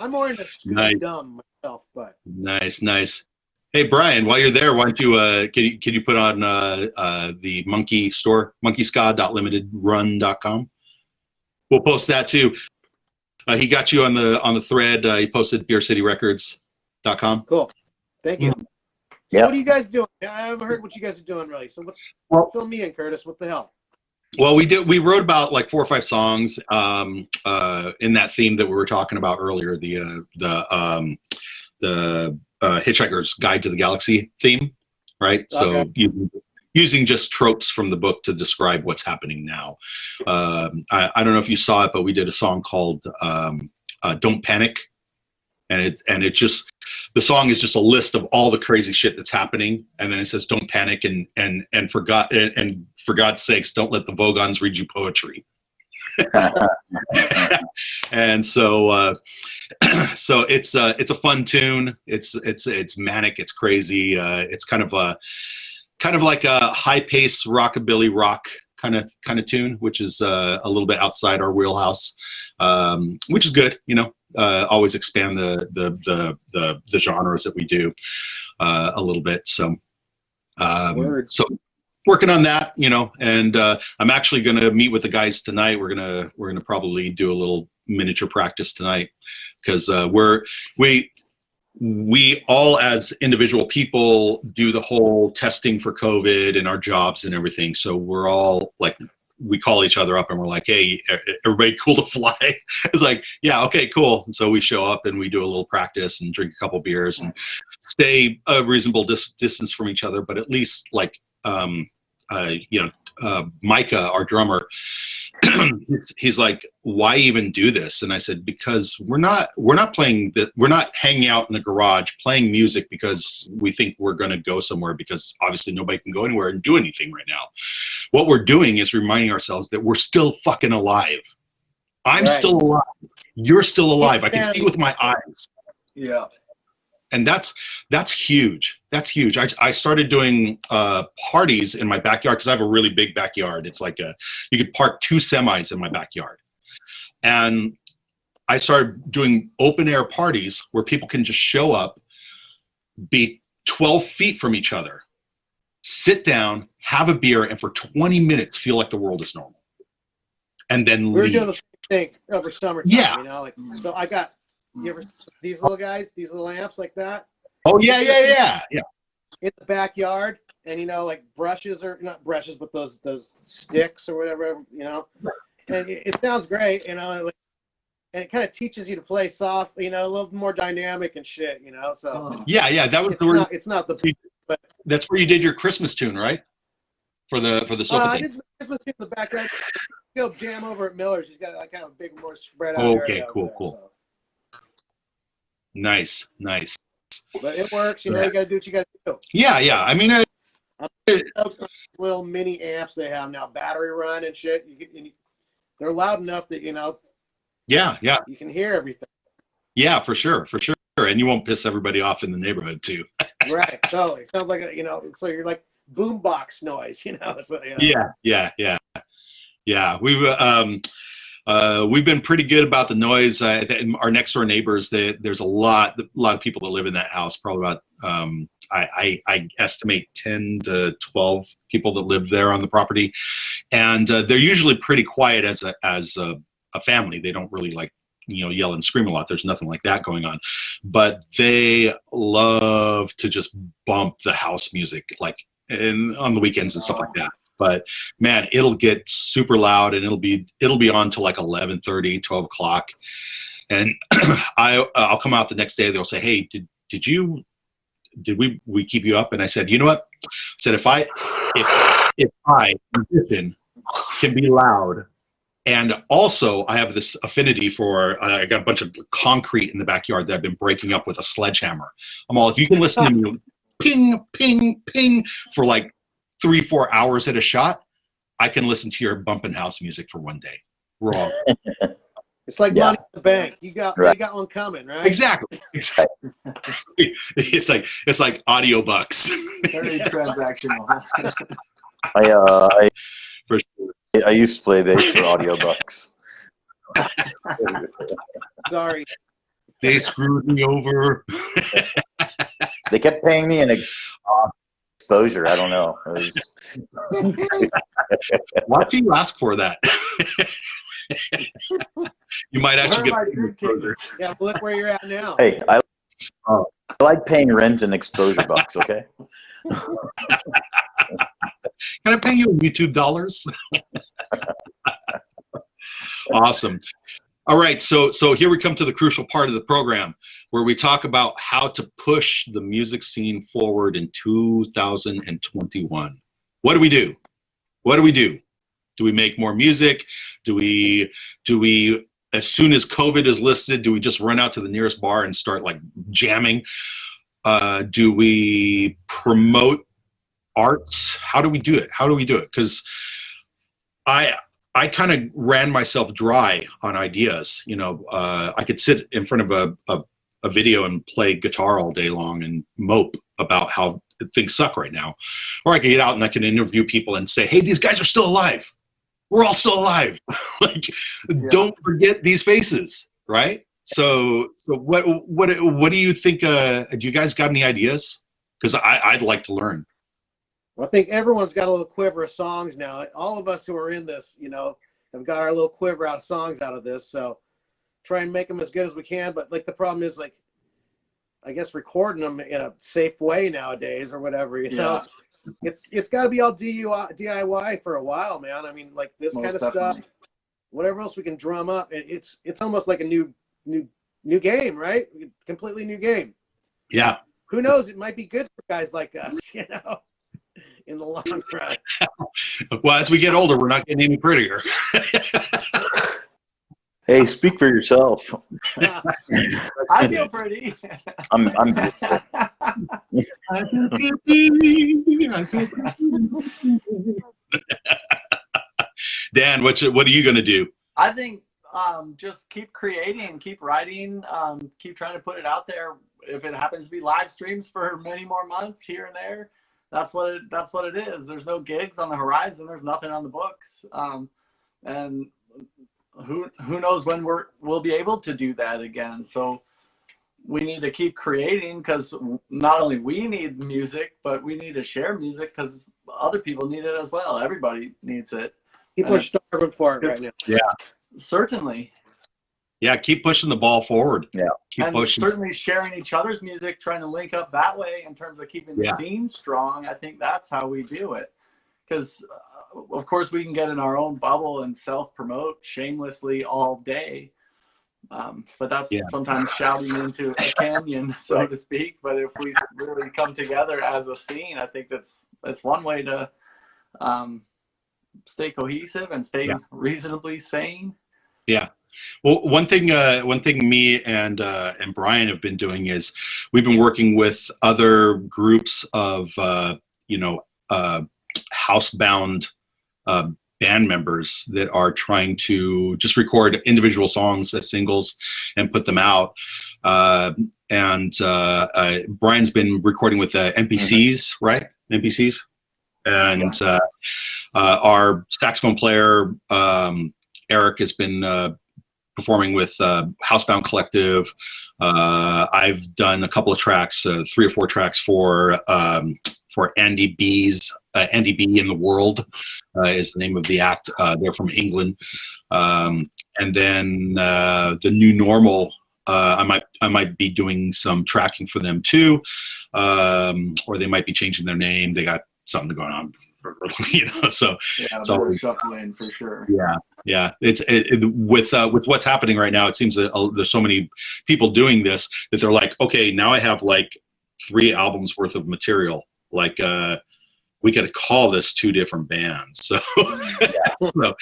I'm more into Scooby Dumb myself, but nice. Hey Brian, while you're there, why don't you can you put on the monkey store, monkeyska.limitedrun.com? We'll post that too. He got you on the thread. He posted beercityrecords.com. Cool. Thank you. So what are you guys doing? I haven't heard what you guys are doing really. So fill me in, Curtis. What the hell? Well, we wrote about like 4 or 5 songs in that theme that we were talking about earlier, the Hitchhiker's Guide to the Galaxy theme, right? Okay. So using just tropes from the book to describe what's happening now. I don't know if you saw it, but we did a song called Don't Panic. And the song is just a list of all the crazy shit that's happening, and then it says don't panic and for God's sakes, don't let the Vogons read you poetry. And so it's a fun tune. It's manic, it's crazy. It's kind of like a high pace rockabilly rock kind of tune, which is a little bit outside our wheelhouse, which is good, always expand the genres that we do a little bit. So working on that, and I'm actually going to meet with the guys tonight. We're gonna probably do a little miniature practice tonight because we all as individual people do the whole testing for COVID in our jobs and everything. So we're all like, we call each other up and we're like, hey, everybody cool to fly? It's like, yeah, okay, cool. And so we show up and we do a little practice and drink a couple beers and stay a reasonable distance from each other. But at least like, Micah, our drummer, he's like, why even do this? And I said, because we're not playing that. We're not hanging out in the garage playing music because we think we're going to go somewhere, because obviously nobody can go anywhere and do anything right now. What we're doing is reminding ourselves that we're still fucking alive. I'm still alive. You're still alive. I can see with my eyes. Yeah. And that's huge. That's huge. I started doing parties in my backyard because I have a really big backyard. It's like you could park 2 semis in my backyard. And I started doing open air parties where people can just show up, be 12 feet from each other, sit down, have a beer, and for 20 minutes feel like the world is normal. And then we're leave. doing the same thing over summertime. Yeah. You know, like, so I got, you ever these little guys, these little amps like that? Oh yeah. In the backyard, and you know, like brushes, or not brushes, but those sticks or whatever, you know. And it sounds great, you know, like, and it kind of teaches you to play soft, you know, a little more dynamic and shit, you know. So yeah, that was it's not the, but that's where you did your Christmas tune, right? For the sofa I thing. did the Christmas in the background. Go jam over at Miller's. He's got like kind of a big, more spread out. Okay, cool. So. Nice. But it works, you know. You got to do what you got to do. Yeah. I mean, little mini amps they have now, battery run and shit. They're loud enough that you know. Yeah. You can hear everything. Yeah, for sure, and you won't piss everybody off in the neighborhood too. Right, totally. Sounds like you know. So you're like boombox noise, you know. So, you know. Yeah. We've been pretty good about the noise. Our next door neighbors, there's a lot of people that live in that house. Probably about I estimate 10 to 12 people that live there on the property, and they're usually pretty quiet as a family. They don't really like, you know, yell and scream a lot. There's nothing like that going on, but they love to just bump the house music, like on the weekends and stuff like that. But man, it'll get super loud, and it'll be on till like 11:30, 12 o'clock. And I'll come out the next day. They'll say, "Hey, did we keep you up?" And I said, "You know what?" I said, if I musician can be loud, and also I have this affinity for, I got a bunch of concrete in the backyard that I've been breaking up with a sledgehammer. I'm all, if you can listen to me ping, ping, ping for like 3-4 hours at a shot, I can listen to your bumping house music for one day. Wrong. It's like money in the bank. You got one coming, right? Exactly. It's like audio bucks. Very transactional. For sure. I used to play bass for audio bucks. Sorry. They screwed me over. They kept paying me an exposure. I don't know. It was... Why do you ask for that? You might actually get. Yeah, look where you're at now. Hey, I like paying rent and exposure bucks. Okay. Can I pay you in YouTube dollars? Awesome. All right, so here we come to the crucial part of the program where we talk about how to push the music scene forward in 2021. What do we do? Do we make more music? Do we, as soon as COVID is listed, do we just run out to the nearest bar and start like jamming? Do we promote arts? How do we do it? Because I kind of ran myself dry on ideas. You know, I could sit in front of a video and play guitar all day long and mope about how things suck right now. Or I could get out and I can interview people and say, hey, these guys are still alive. We're all still alive. Don't forget these faces, right? So what do you think? Do you guys got any ideas? Because I'd like to learn. Well, I think everyone's got a little quiver of songs now. All of us who are in this, you know, have got our little quiver out of songs out of this. So try and make them as good as we can. But like the problem is, like, I guess recording them in a safe way nowadays or whatever, you know. It's got to be all DIY for a while, man. I mean, like this kind of stuff, whatever else we can drum up. It's almost like a new game, right? Completely new game. Yeah. Who knows? It might be good for guys like us, you know. in the long run. Well, as we get older, we're not getting any prettier. Hey, speak for yourself. I feel pretty. I'm Dan, what are you going to do? I think just keep creating, keep writing, keep trying to put it out there. If it happens to be live streams for many more months here and there, that's what it is. There's no gigs on the horizon. There's nothing on the books, and who knows when we'll be able to do that again. So we need to keep creating, because not only we need music, but we need to share music because other people need it as well. Everybody needs it. People are starving for it right now. Yeah, certainly. Yeah, keep pushing the ball forward. Yeah, keep and pushing. Certainly sharing each other's music, trying to link up that way in terms of keeping the scene strong. I think that's how we do it. Because, of course, we can get in our own bubble and self-promote shamelessly all day. But that's sometimes shouting into a canyon, so to speak. But if we really come together as a scene, I think that's one way to stay cohesive and stay reasonably sane. Yeah. Well, one thing me and Brian have been doing is we've been working with other groups of housebound band members that are trying to just record individual songs as singles and put them out. Brian's been recording with NPCs, right? NPCs. And our saxophone player, Eric, has been performing with Housebound Collective. I've done a couple of tracks, 3 or 4 tracks for Andy B's Andy B in the World is the name of the act. They're from England. And then the New Normal, I might be doing some tracking for them too, or they might be changing their name. They got something going on, So they're shuffling for sure. Yeah. With what's happening right now, it seems that there's so many people doing this that they're like, okay, now I have like 3 albums worth of material. Like, we got to call this 2 different bands. So, so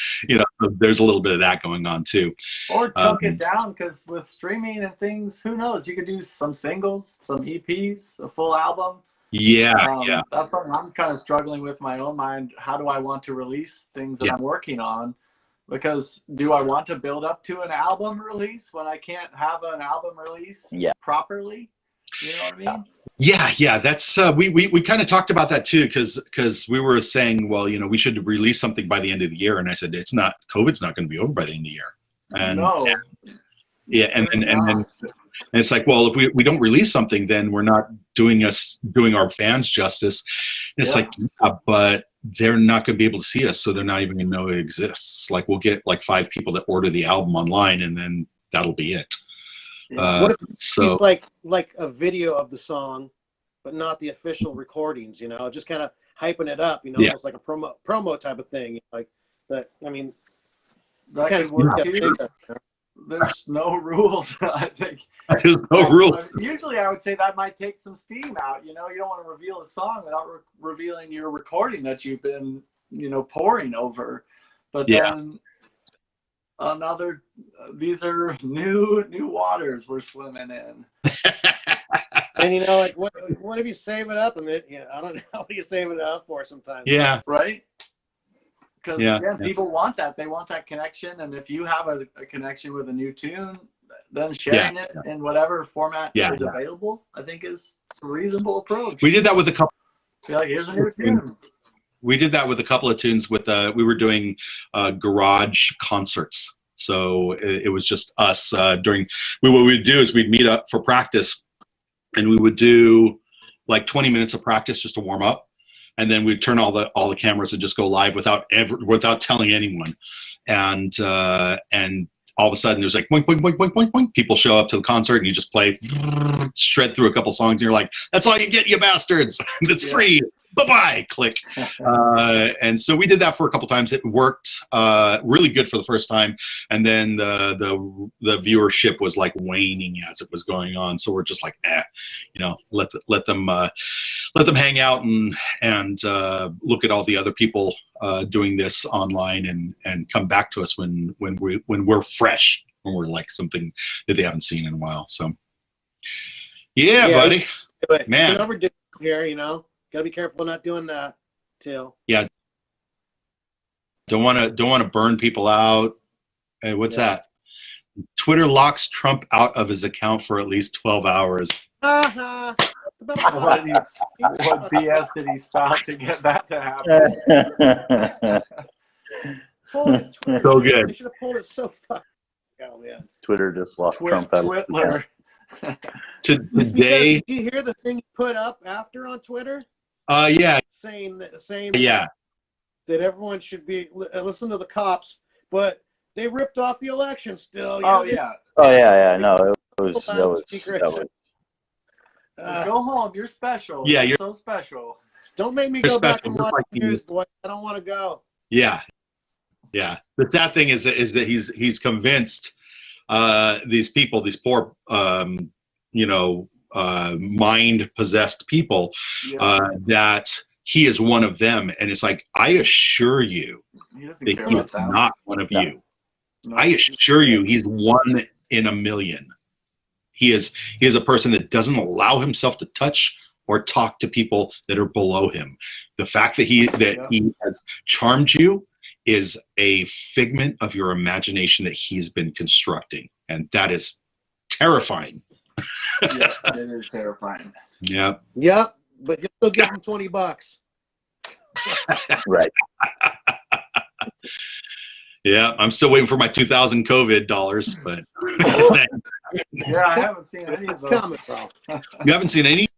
there's a little bit of that going on too. Or chunk it down, because with streaming and things, who knows? You could do some singles, some EPs, a full album. Yeah. That's something I'm kind of struggling with in my own mind. How do I want to release things that I'm working on? Because do I want to build up to an album release when I can't have an album release properly? You know what I mean? Yeah. That's we kind of talked about that too, because we were saying, well, we should release something by the end of the year, and I said COVID's not going to be over by the end of the year. And and it's like, well, if we don't release something, then we're not doing our fans justice. And it's like, but they're not going to be able to see us, so they're not even going to know it exists. Like, we'll get like 5 people that order the album online, and then that'll be it. What if it's like a video of the song, but not the official recordings? Just kind of hyping it up. Almost like a promo type of thing. Like that. I mean, that could work too. There's no rules. I think there's no rules. Usually, I would say that might take some steam out. You don't want to reveal a song without revealing your recording that you've been, pouring over. But then these are new waters we're swimming in. And like what if you save it up? And I don't know what you save it up for sometimes. Yeah. Right. Because people want that. They want that connection. And if you have a connection with a new tune, then sharing it in whatever format is available, I think is a reasonable approach. We did that with a couple. Be like, here's a new tune. We did that with a couple of tunes. We were doing garage concerts. So it was just us what we'd do is we'd meet up for practice, and we would do like 20 minutes of practice just to warm up. And then we'd turn all the cameras and just go live without telling anyone. And all of a sudden there's like boink, boink, boink, boink, boink, boink. People show up to the concert, and you just play, shred through a couple songs, and you're like, that's all you get, you bastards. It's free. bye-bye, click. And so we did that for a couple times. It worked really good for the first time, and then the viewership was like waning as it was going on. So we're just like, let them hang out and look at all the other people doing this online and come back to us when we're fresh, when we're like something that they haven't seen in a while. So yeah, buddy, but man, you can overdo it here, gotta be careful not doing that too. Yeah, don't want to burn people out. Hey, what's that? Twitter locks Trump out of his account for at least 12 hours. Uh-huh. What BS did he spout to get that to happen? So good. They should have pulled it so fucking. Oh man. Twitter just locked Trump out of his account. Today. Did you hear the thing he put up after on Twitter? Yeah. Saying that everyone should be listen to the cops, but they ripped off the election still. No, it was go home. You're special. Yeah, you're so special. Don't make me go back and watch the news, boy. I don't want to go. Yeah. The sad thing is that he's convinced these people, these poor, mind possessed people, that he is one of them, and it's like, I assure you that he is not one of you. No. I assure you, he's one in a million. He is a person that doesn't allow himself to touch or talk to people that are below him. The fact that he has charmed you is a figment of your imagination that he's been constructing, and that is terrifying. Yeah, it is terrifying. Yep, but you'll still give him $20. Right. Yeah, I'm still waiting for my 2,000 COVID dollars, but yeah, I haven't seen any of those. Coming, bro. You haven't seen any?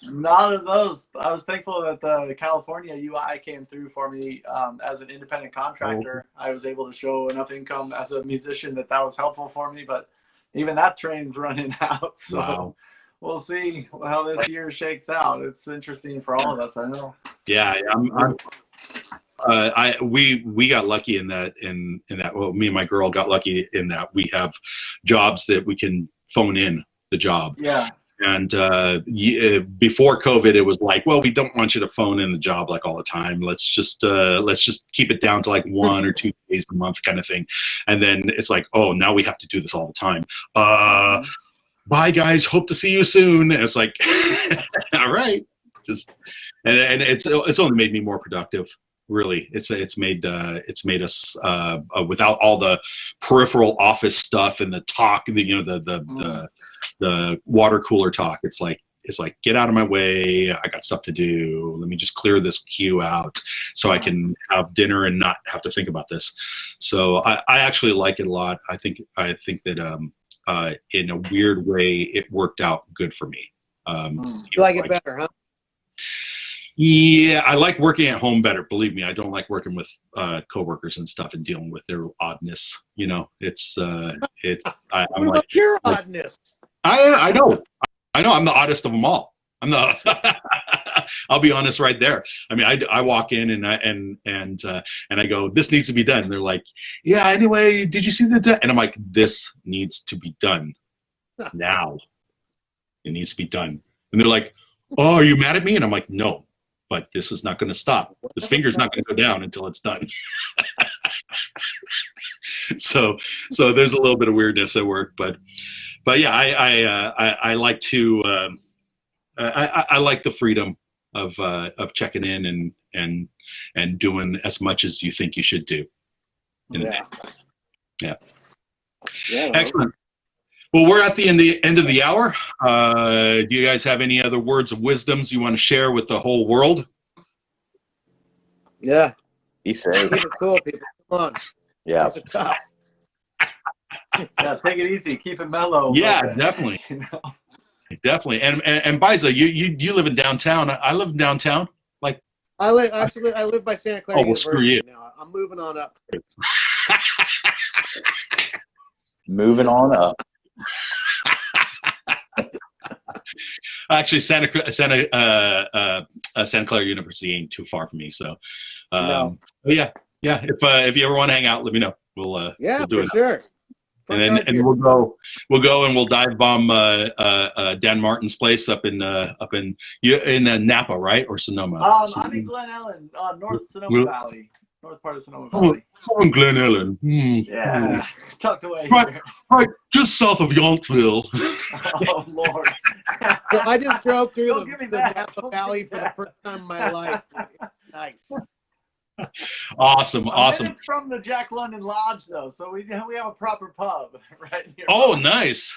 None of those. I was thankful that the California UI came through for me as an independent contractor. I was able to show enough income as a musician that was helpful for me, but even that train's running out. So we'll see how this year shakes out. It's interesting for all of us, I know. Yeah, we got lucky in that. Well, me and my girl got lucky in that we have jobs that we can phone in the job. Yeah. And before COVID, it was like, well, we don't want you to phone in the job like all the time. Let's just keep it down to like 1 or 2 days a month kind of thing. And then it's like, oh, now we have to do this all the time. Bye, guys. Hope to see you soon. And it's like, all right. And it's only made me more productive. Really, it's made us without all the peripheral office stuff and the talk, the water cooler talk. It's like, get out of my way. I got stuff to do. Let me just clear this queue out so I can have dinner and not have to think about this. So I actually like it a lot. I think that in a weird way, it worked out good for me. You like it better, huh? Yeah, I like working at home better. Believe me, I don't like working with coworkers and stuff and dealing with their oddness. It's. I'm like your oddness. I know. I'm the oddest of them all. I'll be honest right there. I mean, I walk in and I go, this needs to be done. And they're like, yeah. Anyway, did you see that? And I'm like, this needs to be done now. It needs to be done. And they're like, oh, are you mad at me? And I'm like, no. But this is not going to stop. This finger's not going to go down until it's done. So there's a little bit of weirdness at work, but yeah, I like to I like the freedom of checking in and doing as much as you think you should do. Yeah. Excellent. Well, we're at the end of the hour. Do you guys have any other words of wisdoms you want to share with the whole world? Yeah. Be safe. Keep it cool, people. Come on. Yeah. It's tough. Yeah, take it easy. Keep it mellow. Yeah, definitely. Definitely. And Baisa, you live in downtown. I live in downtown. Like I live by Santa Clara. Oh, well, screw you. Now. I'm moving on up. Moving on up. Actually, Santa Clara University ain't too far from me. So, No. but yeah. If you ever want to hang out, let me know. We'll Yeah, do for it. sure. And then we'll go and we'll dive bomb Dan Martin's place up in Napa, right, or Sonoma? I'm in Glen Ellen, North Sonoma Valley, north part of Sonoma Valley. From Glen Ellen. Yeah, tucked away Right. here. Right, just south of Yountville. Oh Lord! So I just drove through Don't give me the that. Napa Don't Valley give for me the that. first time in my life. Nice. Awesome. It's from the Jack London Lodge, though, so we have a proper pub right here. Oh, nice.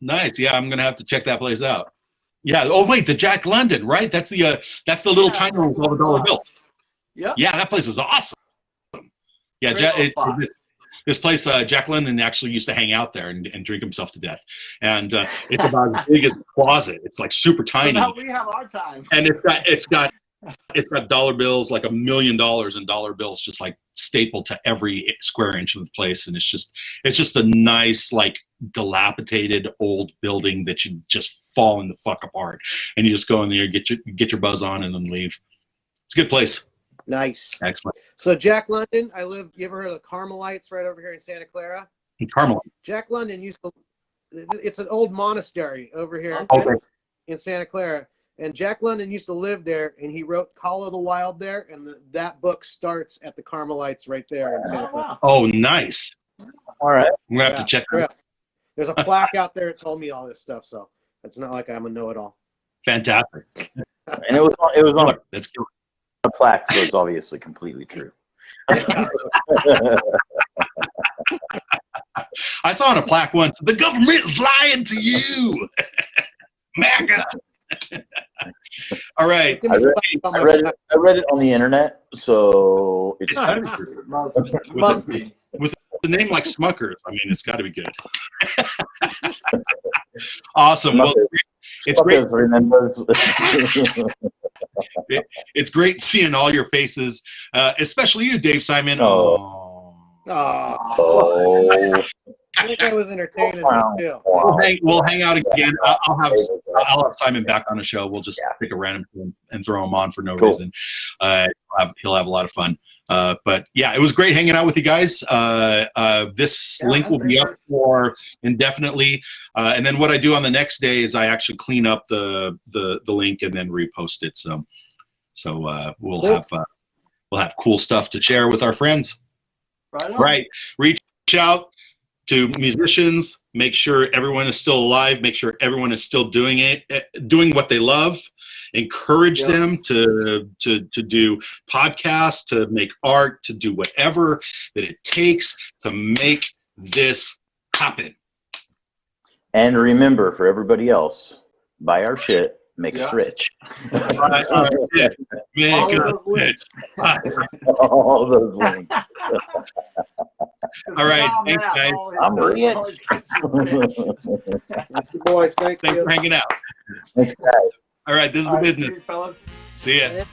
Yeah, I'm gonna have to check that place out. Yeah. Oh wait, the Jack London, right? That's the little tiny one with all the dollar bills. Yep. Yeah, that place is awesome. Yeah, this place, Jack London actually used to hang out there and drink himself to death. And it's about as big as a closet. It's like super tiny. So now we have our time. And it's got dollar bills, like $1 million in dollar bills, just like stapled to every square inch of the place. And it's just a nice, like dilapidated old building that you just falling the fuck apart. And you just go in there, get your buzz on, and then leave. It's a good place. Nice. Excellent. So Jack London, you ever heard of the Carmelites right over here in Santa Clara? Carmel. Jack London it's an old monastery over here in Santa Clara. And Jack London used to live there, and he wrote Call of the Wild there, and that book starts at the Carmelites right there in Santa Clara. Oh, nice. All right. I'm going to have to check that out. There's a plaque out there that told me all this stuff, so it's not like I'm a know-it-all. Fantastic. And it was on That's cool. a plaque, so it's obviously completely true. I saw on a plaque once, the government is lying to you. MAGA. All right. I read it on the internet, so it's gotta be true. Must be. With a name like Smuckers, I mean, it's got to be good. Awesome. Well, it's great. It's great seeing all your faces, especially you, Dave Simon. Oh. I think I was entertaining too. We'll hang out again. I'll have Simon back on the show. We'll just pick a random and throw him on for no reason. He'll have a lot of fun. But yeah, it was great hanging out with you guys. This link will be up for indefinitely. And then what I do on the next day is I actually clean up the link and then repost it. So we'll have cool stuff to share with our friends. Right. Reach out to musicians, make sure everyone is still alive, make sure everyone is still doing what they love, encourage them to do podcasts, to make art, to do whatever that it takes to make this happen. And remember, for everybody else, buy our shit, make us rich. Make us rich. All those links. All right, thanks, guys. I'm rich. Thank you, boys. Thanks for hanging out. Thanks, guys. All right, this is the business. Cheers, fellas. See ya. Yeah.